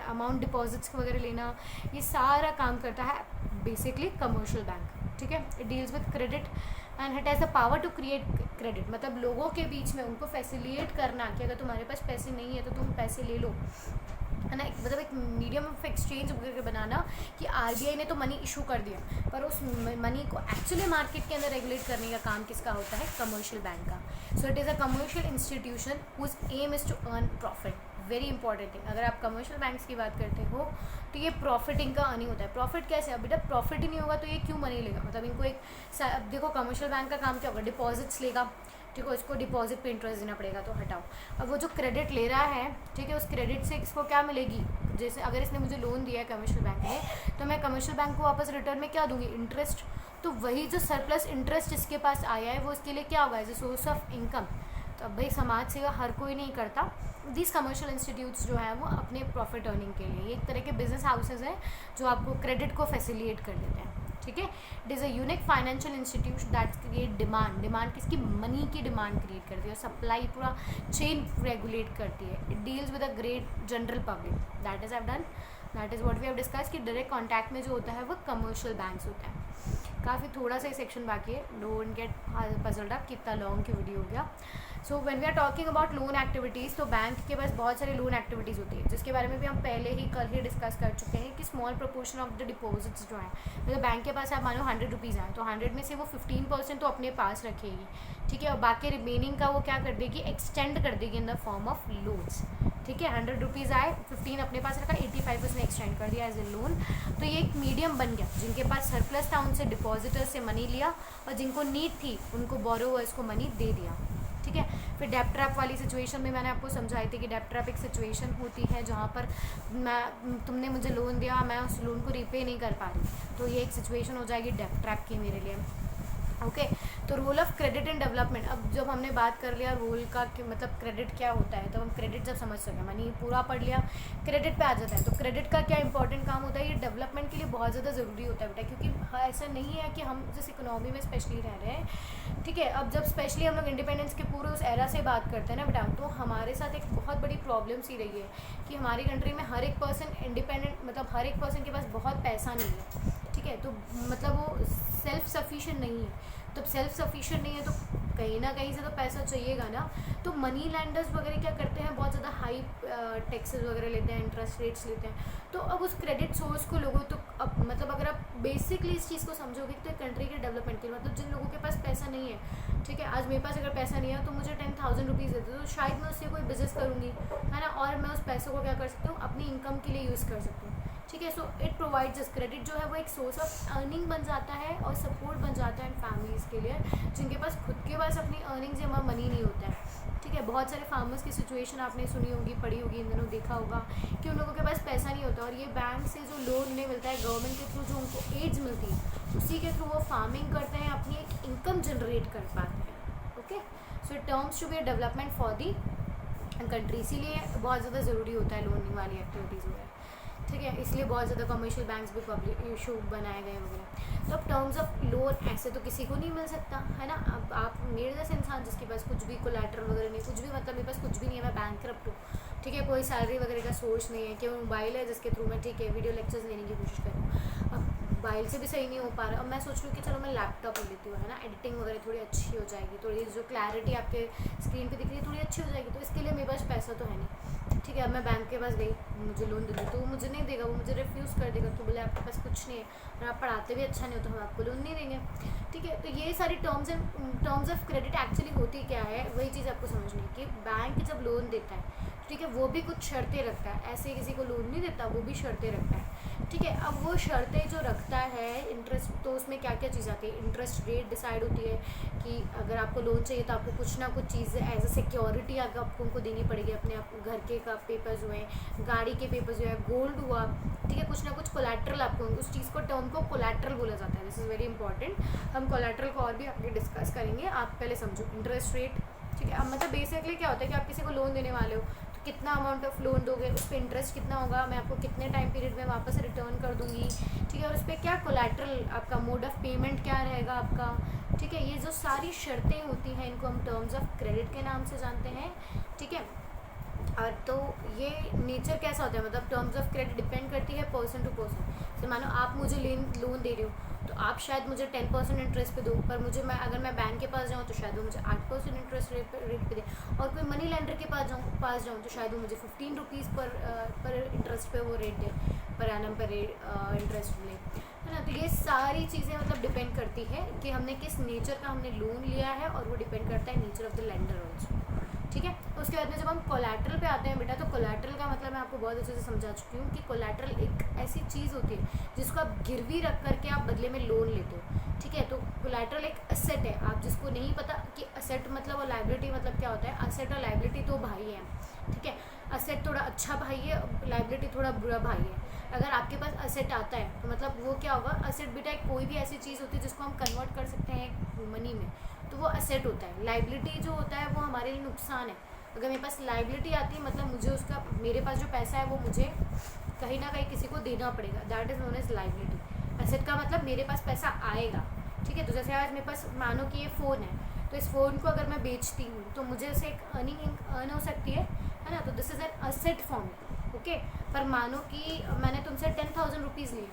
Speaker 1: अमाउंट डिपॉजिट्स वगैरह लेना, ये सारा काम करता है बेसिकली कमर्शियल बैंक। ठीक है, it deals with credit and it has the power to create credit, मतलब लोगों के बीच में उनको फैसिलिटेट करना कि अगर तुम्हारे पास पैसे नहीं है तो तुम पैसे ले लो, है ना, मतलब एक मीडियम ऑफ एक्सचेंज करके बनाना कि RBI ने तो मनी इशू कर दिया, पर उस मनी को एक्चुअली मार्केट के अंदर रेगुलेट करने का काम किसका होता है, कमर्शियल बैंक का। So it is a commercial institution whose aim is to earn profit very important thing, अगर आप कमर्शियल बैंक्स की बात करते हो तो ये प्रॉफिटिंग का अर्निंग होता है। प्रॉफिट कैसे? अब बेटा प्रॉफिट ही नहीं होगा तो ये क्यों मनी लेगा? मतलब इनको एक देखो कमर्शियल बैंक का काम क्या होगा, डिपॉजिट्स लेगा, ठीक है, इसको डिपॉजिट पे इंटरेस्ट देना पड़ेगा, तो हटाओ। अब वो जो क्रेडिट ले रहा है, ठीक है, उस क्रेडिट से इसको क्या मिलेगी? जैसे अगर इसने मुझे लोन दिया है कमर्शियल बैंक ने, तो मैं कमर्शियल बैंक को वापस रिटर्न में क्या दूंगी? इंटरेस्ट। तो वही जो सरप्लस इंटरेस्ट इसके पास आया है वो इसके लिए क्या होगा? As a source of income. तो अब भाई समाज सेवा हर कोई नहीं करता, दिस कमर्शियल इंस्टीट्यूट्स जो है वो अपने प्रॉफिट अर्निंग के लिए, ये एक तरह के बिजनेस हाउसेज हैं जो आपको क्रेडिट को फैसिलिटेट कर देते हैं, ठीक है। It is a unique financial institute that create demand, demand किसकी? मनी की डिमांड क्रिएट करती है, और सप्लाई पूरा चेन रेगुलेट करती है। It deals with a great general public, that is have done, that is what we have discuss कि direct contact में जो होता है वो कमर्शियल बैंक्स होता है। काफ़ी थोड़ा सा ही सेक्शन बाकी है, डोंट गेट पजल्ड अप, कितना लॉन्ग की वीडियो हो गया। So when we are talking about loan activities, तो बैंक के पास बहुत सारे लोन एक्टिविटीज़ होती है, जिसके बारे में भी हम पहले ही कल ही डिस्कस कर चुके हैं कि small proportion of the deposits जो है, मतलब बैंक के पास आप मानो 100 रुपीज़ आए तो 100 में से वो 15% तो अपने पास रखेगी, ठीक है, और बाकी रिमेनिंग का वो क्या कर देगी? एक्सटेंड कर देगी इन द फॉर्म ऑफ लोन्स, ठीक है। 100 रुपीज़ आए, 15 अपने पास रखा, 85 उसने एक्सटेंड कर दिया एज ए लोन। तो ये एक मीडियम बन गया, जिनके पास सरप्लस था उनसे डिपॉजिटर से मनी लिया, और जिनको नीड थी उनको बोरोवर्स को मनी दे दिया, ठीक है। फिर डेब्ट ट्रैप वाली सिचुएशन में मैंने आपको समझाई थी कि डेब्ट ट्रैप एक सिचुएशन होती है जहाँ पर तुमने मुझे लोन दिया, मैं उस लोन को रिपे नहीं कर पा रही, तो ये एक सिचुएशन हो जाएगी डेब्ट ट्रैप की मेरे लिए, ओके। तो role of credit in development, अब जब हमने बात कर लिया रोल का कि मतलब क्रेडिट क्या होता है, तो हम क्रेडिट जब समझ सकें, मनी पूरा पढ़ लिया, क्रेडिट पे आ जाता है। तो क्रेडिट का क्या इंपॉर्टेंट काम होता है? ये डेवलपमेंट के लिए बहुत ज़्यादा ज़रूरी होता है बेटा, क्योंकि ऐसा नहीं है कि हम जिस इकोनॉमी में स्पेशली रह रहे हैं, ठीक है, अब जब स्पेशली हम लोग इंडिपेंडेंस के पूरे उस एरा से बात करते हैं ना बेटा, तो हमारे साथ एक बहुत बड़ी प्रॉब्लम सी रही है कि हमारी कंट्री में हर एक पर्सन इंडिपेंडेंट, मतलब हर एक पर्सन के पास बहुत पैसा नहीं है, ठीक है, तो मतलब वो सेल्फ सफिशिएंट नहीं है। तो सेल्फ सफिशिएंट नहीं है तो कहीं ना कहीं से तो पैसा चाहिएगा ना। तो मनी लैंडर्स वगैरह क्या करते हैं? बहुत ज़्यादा हाई टैक्सेस वगैरह लेते हैं, इंटरेस्ट रेट्स लेते हैं। तो अब उस क्रेडिट सोर्स को लोगों, तो अब मतलब अगर आप बेसिकली इस चीज़ को समझोगे तो कंट्री के डेवलपमेंट के लिए, मतलब जिन लोगों के पास पैसा नहीं है, ठीक है, आज मेरे पास अगर पैसा नहीं है तो मुझे 10,000 रुपीज़ देते तो शायद मैं उससे कोई बिजनेस करूँगी, है ना, और मैं उस पैसों को क्या कर सकती हूँ? अपनी इनकम के लिए यूज़ कर सकती हूँ, ठीक है। सो इट प्रोवाइड्स, क्रेडिट जो है वो एक सोर्स ऑफ अर्निंग बन जाता है और सपोर्ट बन जाता है फैमिलीज़ के लिए जिनके पास खुद के पास अपनी अर्निंग जमा मनी नहीं होता है, ठीक है। बहुत सारे फार्मर्स की सिचुएशन आपने सुनी होगी, पढ़ी होगी, इन दिनों देखा होगा कि उन लोगों के पास पैसा नहीं होता, और ये बैंक से जो लोन उन्हें मिलता है गवर्नमेंट के थ्रू, जो उनको एड्स मिलती है उसी के थ्रू वो फार्मिंग करते हैं, अपनी एक इनकम जनरेट कर पाते हैं, okay. So it terms to be a development for the country, इसीलिए बहुत ज़्यादा ज़रूरी होता है लोन वाली एक्टिविटीज़ वगैरह, ठीक है, इसलिए बहुत ज़्यादा कमर्शियल बैंक्स भी पब्लिक इशू बनाए गए वगैरह। तो अब टर्म्स ऑफ लोन ऐसे तो किसी को नहीं मिल सकता, है ना। अब आप मेरे जैसे इंसान जिसके पास कुछ भी कोलैटरल वगैरह नहीं, कुछ भी, मतलब मेरे पास कुछ भी नहीं है, मैं बैंकरप्ट हूँ, ठीक है, कोई सैलरी वगैरह का सोर्स नहीं है, केवल मोबाइल है जिसके थ्रू मैं, ठीक है, वीडियो लेक्चर्स लेने की कोशिश कर रही हूँ। अब मोबाइल से भी सही नहीं हो पा रहा, अब मैं सोच रही हूँ कि चलो मैं लैपटॉप ले लेती हूँ, है ना, एडिटिंग वगैरह थोड़ी अच्छी हो जाएगी, थोड़ी जो क्लैरिटी आपके स्क्रीन पे दिख रही है थोड़ी अच्छी हो जाएगी, तो इसके लिए मेरे पास पैसा तो है नहीं, ठीक है। अब मैं बैंक के पास गई, मुझे लोन दे दूँ तो वो मुझे नहीं देगा, वो मुझे रिफ्यूज़ कर देगा, तो बोले आपके पास कुछ नहीं है और आप पढ़ाते भी अच्छा नहीं हो तो हम आपको लोन नहीं देंगे, ठीक है। तो ये सारी टर्म्स ऑफ क्रेडिट एक्चुअली होती क्या है, वही चीज़ आपको समझनी है कि बैंक जब लोन देता है, ठीक है, वो भी कुछ शर्तें रखता है, ऐसे किसी को लोन नहीं देता, वो भी शर्तें रखता है, ठीक है। अब वो शर्तें जो रखता है इंटरेस्ट, तो उसमें क्या क्या चीज़ आती है? इंटरेस्ट रेट डिसाइड होती है कि अगर आपको लोन चाहिए तो आपको कुछ ना कुछ चीज़ एज अ सिक्योरिटी आपको उनको देनी पड़ेगी, अपने आप घर के का पेपर्स हुए, गाड़ी के पेपर्स हुए, गोल्ड हुआ, ठीक है, कुछ ना कुछ कोलैटरल आपको, उस चीज़ को टर्म को कोलैटरल बोला जाता है। दिस इज़ वेरी इंपॉर्टेंट, हम कोलैटरल को और भी आगे डिस्कस करेंगे, आप पहले समझो इंटरेस्ट रेट, ठीक है। अब मतलब बेसिकली क्या होता है कि आप किसी को लोन देने वाले हो तो कितना अमाउंट ऑफ लोन दोगे, उस पर इंटरेस्ट कितना होगा, मैं आपको कितने टाइम पीरियड में वापस रिटर्न कर दूंगी, ठीक है, और उस पर क्या कोलैटरल, आपका मोड ऑफ पेमेंट क्या रहेगा आपका, ठीक है। ये जो सारी शर्तें होती हैं इनको हम टर्म्स ऑफ क्रेडिट के नाम से जानते हैं, ठीक है। और तो ये नेचर कैसा होता है, मतलब टर्म्स ऑफ क्रेडिट डिपेंड करती है पर्सन टू पर्सन। तो मानो आप मुझे लोन दे रहे हो तो आप शायद मुझे 10% इंटरेस्ट पे दो, पर मुझे अगर मैं बैंक के पास जाऊँ तो शायद वो मुझे 8% इंटरेस्ट रेट पे दे, और कोई मनी लैंडर के पास जाऊँ तो शायद वो मुझे 15 रुपीज़ पर इंटरेस्ट पे वो रेट दे, पर एनम पर इंटरेस्ट ले, है ना। तो ये सारी चीज़ें मतलब डिपेंड करती है कि हमने किस नेचर का हमने लोन लिया है, और वो डिपेंड करता है nature of the lander also, ठीक है। उसके बाद में जब हम कोलैटरल पे आते हैं बेटा, तो कोलैटरल का मतलब मैं आपको बहुत अच्छे से समझा चुकी हूँ कि कोलैटरल एक ऐसी चीज़ होती है जिसको आप गिरवी रख करके आप बदले में लोन लेते हो, ठीक है। तो कोलैटरल एक असेट है। आप जिसको नहीं पता कि असेट मतलब और लाइबिलिटी मतलब क्या होता है, असेट और लाइबिलिटी तो भाई है, ठीक है। असेट थोड़ा अच्छा भाई है, लाइबिलिटी थोड़ा बुरा भाई है। अगर आपके पास असेट आता है तो मतलब वो क्या होगा, असेट बेटा एक कोई भी ऐसी चीज़ होती है जिसको हम कन्वर्ट कर सकते हैं मनी में, तो वो असेट होता है। लाइबिलिटी जो होता है वो हमारे लिए नुकसान है। अगर मेरे पास लाइबिलिटी आती है मतलब मुझे उसका, मेरे पास जो पैसा है वो मुझे कहीं ना कहीं किसी को देना पड़ेगा, that is known as liability. Asset का मतलब मेरे पास पैसा आएगा, ठीक है। तो जैसे आज मेरे पास मानो कि ये फ़ोन है, तो इस फ़ोन को अगर मैं बेचती हूँ तो मुझे उसे एक अर्न हो सकती है ना। तो this is an asset form, okay. पर मानो कि मैंने तुमसे 10,000 रुपीज़ लिए,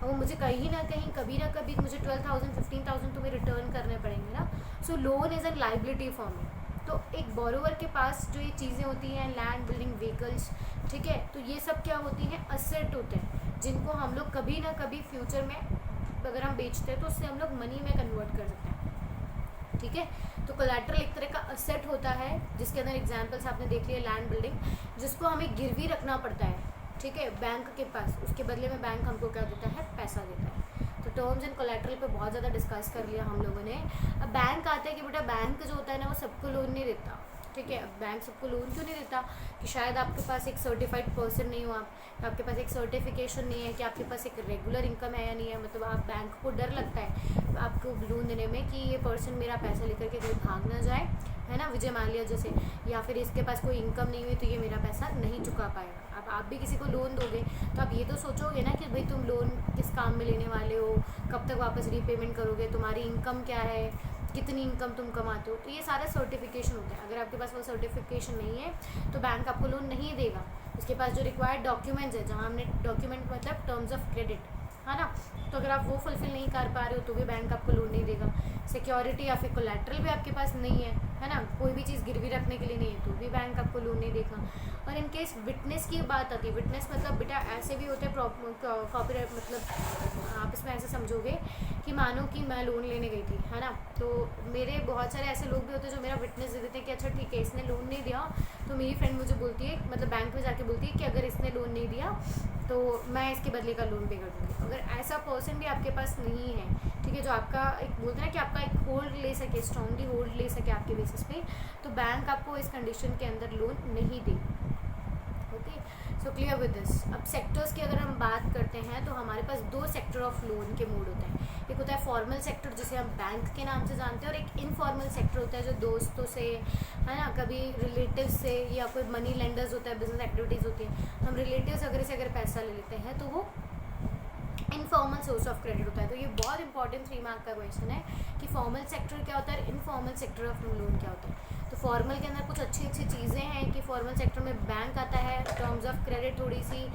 Speaker 1: और वो मुझे कहीं ना कहीं कभी ना कभी मुझे 12,000 15,000 तुम्हें रिटर्न करने पड़ेंगे ना। So loan is an liability form है। तो एक बोरोवर के पास जो ये चीज़ें होती हैं, लैंड, बिल्डिंग, व्हीकल्स, ठीक है, तो ये सब क्या होती हैं, असेट होते हैं, जिनको हम लोग कभी ना कभी फ्यूचर में अगर हम बेचते हैं तो उससे हम लोग मनी में कन्वर्ट कर सकते हैं, ठीक है। तो कोलैटरल एक तरह का असेट होता है जिसके अंदर एग्जांपल्स आपने देख लिया, लैंड, बिल्डिंग, जिसको हमें गिरवी रखना पड़ता है, ठीक है, बैंक के पास। उसके बदले में बैंक हमको क्या देता है, पैसा देता है। तो टर्म्स एंड कोलैटरल पे बहुत ज़्यादा डिस्कस कर लिया हम लोगों ने। अब बैंक आता है कि बेटा बैंक जो होता है ना वो सबको लोन नहीं देता, ठीक है। अब बैंक सबको लोन क्यों नहीं देता, कि शायद आपके पास एक सर्टिफाइड पर्सन नहीं हो आप, आपके पास एक सर्टिफिकेशन नहीं है कि आपके पास एक रेगुलर इनकम है या नहीं है। मतलब आप बैंक को डर लगता है आपको लोन देने में कि ये पर्सन मेरा पैसा लेकर के कहीं भाग ना जाए, है ना, विजय माल्या जैसे, या फिर इसके पास कोई इनकम नहीं हुई तो ये मेरा पैसा नहीं चुका पाएगा। अब आप भी किसी को लोन दोगे तो आप ये तो सोचोगे ना कि भाई तुम लोन किस काम में लेने वाले हो, कब तक वापस रीपेमेंट करोगे, तुम्हारी इनकम क्या है, कितनी इनकम तुम कमाते हो। तो ये सारा सर्टिफिकेशन होता है। अगर आपके पास वो सर्टिफिकेशन नहीं है तो बैंक आपको लोन नहीं देगा। उसके पास जो रिक्वायर्ड डॉक्यूमेंट्स है, जहाँ हमने डॉक्यूमेंट मतलब टर्म्स ऑफ क्रेडिट, है ना, तो अगर आप वो फुलफिल नहीं कर पा रहे हो तो भी बैंक आपको लोन नहीं देगा। सिक्योरिटी या फिर कोलैटरल भी आपके पास नहीं है ना, कोई भी चीज़ गिरवी रखने के लिए नहीं है तो भी बैंक आपको लोन नहीं देगा। और इन केस विटनेस की बात आती है, विटनेस मतलब बेटा ऐसे भी होते हैं कॉपीराइट, मतलब आप इसमें ऐसे समझोगे कि मानो कि मैं लोन लेने गई थी, है ना, तो मेरे बहुत सारे ऐसे लोग भी होते हैं जो मेरा विटनेस दे देते हैं कि अच्छा ठीक है इसने लोन नहीं दिया, तो मेरी फ्रेंड मुझे बोलती है, मतलब बैंक में जाके बोलती है कि अगर इसने लोन नहीं दिया तो मैं इसके बदले का लोन पे कर दूँगी। अगर ऐसा पर्सन भी आपके पास नहीं है, ठीक है, जो आपका एक बोलते हैं ना कि आपका एक होल्ड ले सके, स्ट्रांगली होल्ड ले सके आपके बेसिस पे, तो बैंक आपको इस कंडीशन के अंदर लोन नहीं दे। Okay, so clear with this. अब सेक्टर्स की अगर हम बात करते हैं तो हमारे पास दो सेक्टर ऑफ लोन के मोड होते हैं। एक होता है फॉर्मल सेक्टर जिसे हम बैंक के नाम से जानते हैं, और एक इनफॉर्मल सेक्टर होता है जो दोस्तों से, है ना, कभी रिलेटिव से, या कोई मनी लेंडर्स होता है, बिजनेस एक्टिविटीज़ होती है, हम रिलेटिव्स वगैरह से अगर पैसा ले लेते हैं तो वो इनफॉर्मल सोर्स ऑफ क्रेडिट होता है। तो ये बहुत इंपॉर्टेंट 3 मार्क का क्वेश्चन है कि फॉर्मल सेक्टर क्या होता है, इनफॉर्मल सेक्टर ऑफ लोन क्या होता है। तो फॉर्मल के अंदर कुछ अच्छी अच्छी चीज़ें हैं कि फॉर्मल सेक्टर में बैंक आता है, टर्म्स ऑफ क्रेडिट थोड़ी सी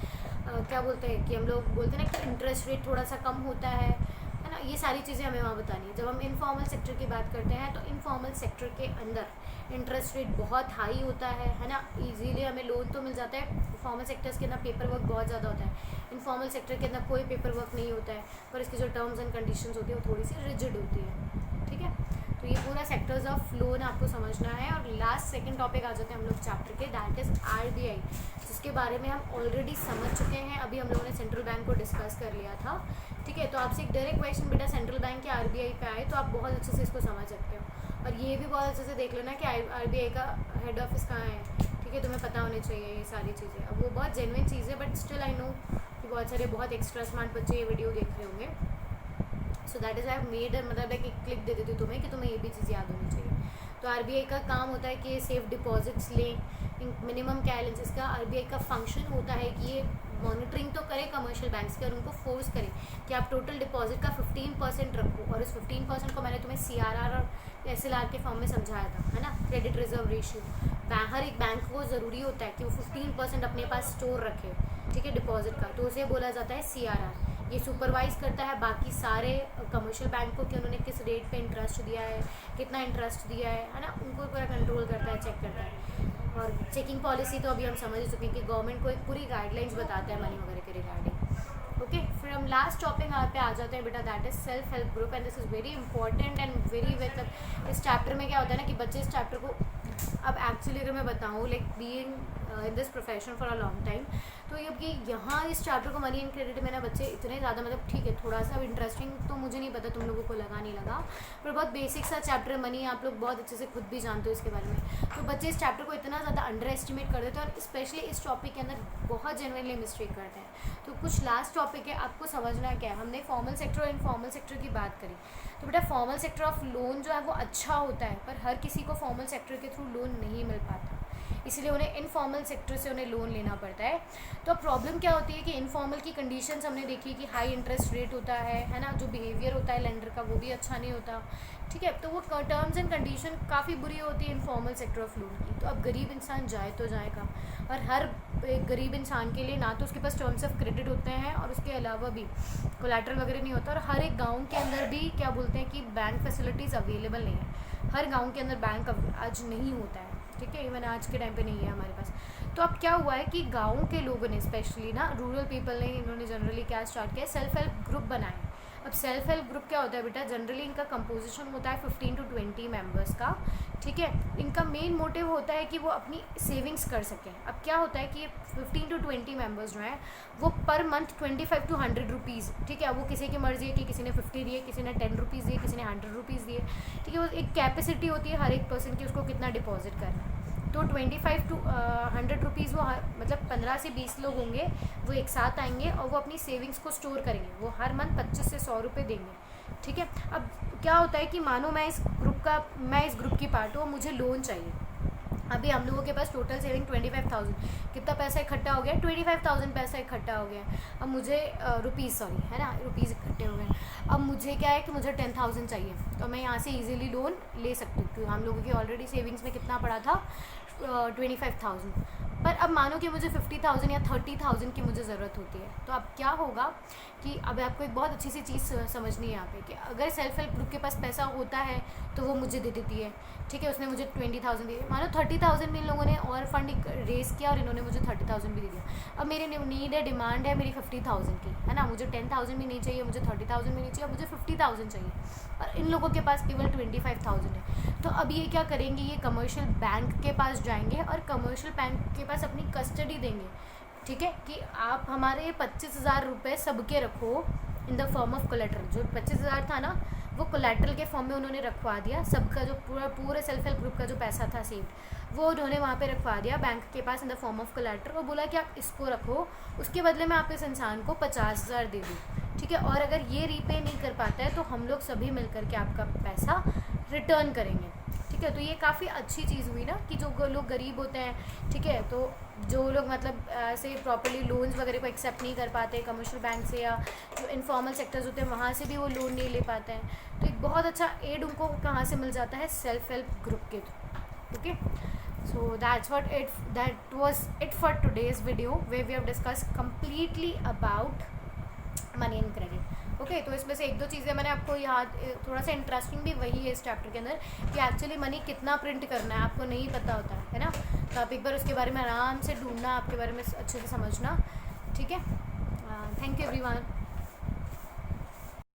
Speaker 1: क्या बोलते हैं कि हम लोग बोलते हैं ना कि इंटरेस्ट रेट थोड़ा सा कम होता है ना, ये सारी चीज़ें हमें वहाँ बतानी है। जब हम इनफॉर्मल सेक्टर की बात करते हैं तो इनफॉर्मल सेक्टर के अंदर इंटरेस्ट रेट बहुत हाई होता है ना, इजीली हमें लोन तो मिल जाता है। फॉर्मल सेक्टर्स के अंदर पेपर वर्क बहुत ज़्यादा होता है, इनफॉर्मल सेक्टर के अंदर कोई पेपर वर्क नहीं होता है, पर इसकी जो टर्म्स एंड कंडीशंस होती है वो थोड़ी सी रिजिड होती है, ठीक है। तो ये पूरा सेक्टर्स ऑफ लोन आपको समझना है। और लास्ट सेकंड टॉपिक आ जाते हैं हम लोग चैप्टर के, दैट इज़ आरबीआई, जिसके बारे में हम ऑलरेडी समझ चुके हैं। अभी हम लोगों ने सेंट्रल बैंक को डिस्कस कर लिया था, ठीक है। तो आपसे एक डायरेक्ट क्वेश्चन बेटा सेंट्रल बैंक या आरबीआई पे आए तो आप बहुत अच्छे से इसको समझ सकते हो। और ये भी बहुत अच्छे से देख लेना कि आरबीआई का हेड ऑफिस कहाँ है, ठीक है, तुम्हें पता होनी चाहिए ये सारी चीज़ें। अब वो बहुत जेन्युइन चीज़ है, बट स्टिल आई नो कि बहुत सारे बहुत एक्स्ट्रा स्मार्ट बच्चे ये वीडियो देख रहे होंगे। So that is I have made, मतलब एक क्लिक दे देती हूँ तुम्हें कि तुम्हें ये भी चीज़ याद होनी चाहिए। तो आरबीआई का काम होता है कि सेफ डिपॉजिट्स लें, मिनिमम कैलेंस, इसका आरबीआई का फंक्शन होता है कि ये मॉनिटरिंग तो करें कमर्शियल बैंक्स की और उनको फोर्स करें कि आप टोटल डिपॉजिट का 15% रखो। और इस 15% को मैंने तुम्हें सीआरआर और एसएलआर के फॉर्म में समझाया था, है ना, क्रेडिट रिजर्व रेशियो। हर एक बैंक को ज़रूरी होता है कि वो 15% अपने पास स्टोर रखे, ठीक है, डिपॉजिट का, तो उसे बोला जाता है सीआरआर। ये सुपरवाइज करता है बाकी सारे कमर्शियल बैंक को कि उन्होंने किस रेट पे इंटरेस्ट दिया है, कितना इंटरेस्ट दिया है ना, उनको पूरा कंट्रोल करता है, चेक करता है। और चेकिंग पॉलिसी तो अभी हम समझ चुके हैं कि गवर्नमेंट को एक पूरी गाइडलाइंस बताता है मनी वगैरह के रिगार्डिंग। ओके, फिर हम लास्ट टॉपिक यहाँ पे आ जाते हैं बेटा, that is self help group, and this is very important and very मतलब इस चैप्टर में क्या होता है ना कि बच्चे इस चैप्टर को अब एक्चुअली अगर मैं बताऊँ like being in this profession for a long time, तो ये अब यहाँ इस चैप्टर को मनी एंड क्रेडिट में ना बच्चे इतने ज़्यादा मतलब ठीक है थोड़ा सा इंटरेस्टिंग तो मुझे नहीं पता तुम लोगों को लगा नहीं लगा, पर बहुत बेसिक सा चैप्टर मनी आप लोग बहुत अच्छे से खुद भी जानते हो इसके बारे में। तो बच्चे इस चैप्टर को इतना ज़्यादा अंडर एस्टिमेट कर देते हैं और स्पेशली इस टॉपिक के अंदर बहुत जेन्युइनली मिस्टेक करते हैं। तो कुछ लास्ट टॉपिक है, आपको समझना क्या है। हमने फॉर्मल सेक्टर और इनफॉर्मल सेक्टर की बात करी, तो बेटा फॉर्मल सेक्टर ऑफ लोन जो है वो अच्छा होता है, पर हर किसी को फॉर्मल सेक्टर के थ्रू लोन नहीं मिल पाता, इसीलिए उन्हें इनफॉर्मल सेक्टर से उन्हें लोन लेना पड़ता है। तो प्रॉब्लम क्या होती है कि इनफॉर्मल की कंडीशंस हमने देखी कि हाई इंटरेस्ट रेट होता है ना, जो बिहेवियर होता है लेंडर का वो भी अच्छा नहीं होता, ठीक है। तो वो टर्म्स एंड कंडीशन काफ़ी बुरी होती है इनफॉर्मल सेक्टर ऑफ लोन की। तो अब गरीब इंसान जाए तो जाएगा, और हर एक गरीब इंसान के लिए ना तो उसके पास टर्म्स ऑफ क्रेडिट होते हैं और उसके अलावा भी कोलैटरल वगैरह नहीं होता, और हर एक गाँव के अंदर भी क्या बोलते हैं कि बैंक फैसिलिटीज़ अवेलेबल नहीं है। हर गाँव के अंदर बैंक आज नहीं होता है, ठीक है, इवन आज के टाइम पे नहीं है हमारे पास। तो अब क्या हुआ है कि गाँव के लोगों ने स्पेशली ना रूरल पीपल ने इन्होंने जनरली क्या स्टार्ट किया, सेल्फ हेल्प ग्रुप बनाए। अब सेल्फ हेल्प ग्रुप क्या होता है बेटा, जनरली इनका कंपोजिशन होता है 15 to 20 मेंबर्स का, ठीक है। इनका मेन मोटिव होता है कि वो अपनी सेविंग्स कर सकें। अब क्या होता है कि 15 to 20 मेंबर्स जो हैं वो पर मंथ 25 to 100 रुपीज़, ठीक है। वो किसी की मर्ज़ी है कि किसी ने 50 दिए, किसी ने 10 रुपीज़ दिए, किसी ने 100 रुपीज़ दिए, ठीक है। वो एक कैपेसिटी होती है हर एक पर्सन की, उसको कितना डिपॉजिट करना है। तो 25 to 100 रुपीज़ वो मतलब 15 से 20 लोग होंगे, वो एक साथ आएंगे और वो अपनी सेविंग्स को स्टोर करेंगे। वो हर मंथ 25 से 100 रुपये देंगे, ठीक है। अब क्या होता है कि मानो मैं इस ग्रुप की पार्ट हूँ, मुझे लोन चाहिए। अभी हम लोगों के पास टोटल सेविंग 25,000, कितना पैसा इकट्ठा हो गया, 25,000 पैसा इकट्ठा हो गया। अब मुझे रुपीज़ इकट्ठे हो गए। अब मुझे क्या है कि मुझे 10,000 चाहिए, तो मैं यहाँ से इजीली लोन ले सकती हूँ, क्योंकि हम लोगों की ऑलरेडी सेविंग्स में कितना पड़ा था 25,000। पर अब मानो कि मुझे 50,000 या 30,000 की मुझे ज़रूरत होती है, तो अब क्या होगा कि अब आपको एक बहुत अच्छी सी चीज़ समझनी है यहाँ पे कि अगर सेल्फ हेल्प ग्रुप के पास पैसा होता है तो वो मुझे दे देती है, ठीक है। उसने मुझे 20,000 दिए, मानो 30,000 में इन लोगों ने और फंड रेस किया और इन्होंने मुझे 30,000 भी दे दिया। अब मेरी नीड है, डिमांड है मेरी 50,000 की, है ना। मुझे 10,000 भी नहीं चाहिए, मुझे 30,000 भी नहीं चाहिए, मुझे 50,000 चाहिए, और इन लोगों के पास केवल 25,000 है। तो अब ये क्या करेंगे, ये कमर्शियल बैंक के पास जाएंगे और कमर्शियल बैंक के पास अपनी कस्टडी देंगे, ठीक है, कि आप हमारे 25,000 रुपये सबके रखो इन द फॉर्म ऑफ कोलेट्रल। जो 25,000 था ना वो कोलेट्रल के फॉर्म में उन्होंने रखवा दिया, सबका जो पूरे सेल्फ हेल्प ग्रुप का जो पैसा था सेव्ड वो उन्होंने वहाँ पे रखवा दिया बैंक के पास in the form of collateral. वो बोला कि आप इसको रखो, उसके बदले में आप इस इंसान को 50,000 दे दूँ, ठीक है। और अगर ये रीपे नहीं कर पाता है तो हम लोग सभी मिलकर के आपका पैसा रिटर्न करेंगे, ठीक है। तो ये काफ़ी अच्छी चीज़ हुई ना कि जो लोग गरीब होते हैं, ठीक है, तो जो लोग मतलब ऐसे प्रॉपर्ली लोन्स वगैरह को एक्सेप्ट नहीं कर पाते कमर्शियल बैंक से, या जो इनफॉर्मल सेक्टर्स होते हैं वहाँ से भी वो लोन नहीं ले पाते हैं, तो एक बहुत अच्छा एड उनको कहाँ से मिल जाता है, सेल्फ हेल्प ग्रुप के through, okay. So that was it for today's video where we have discussed completely about money and credit, okay. तो इसमें से एक दो चीज़ें मैंने आपको याद, थोड़ा सा इंटरेस्टिंग भी वही है इस चैप्टर के अंदर कि एक्चुअली मनी कितना प्रिंट करना है आपको नहीं पता होता है ना। तो आप एक बार उसके बारे में आराम से ढूंढना, आपके बारे में अच्छे से समझना, ठीक है। Thank you everyone.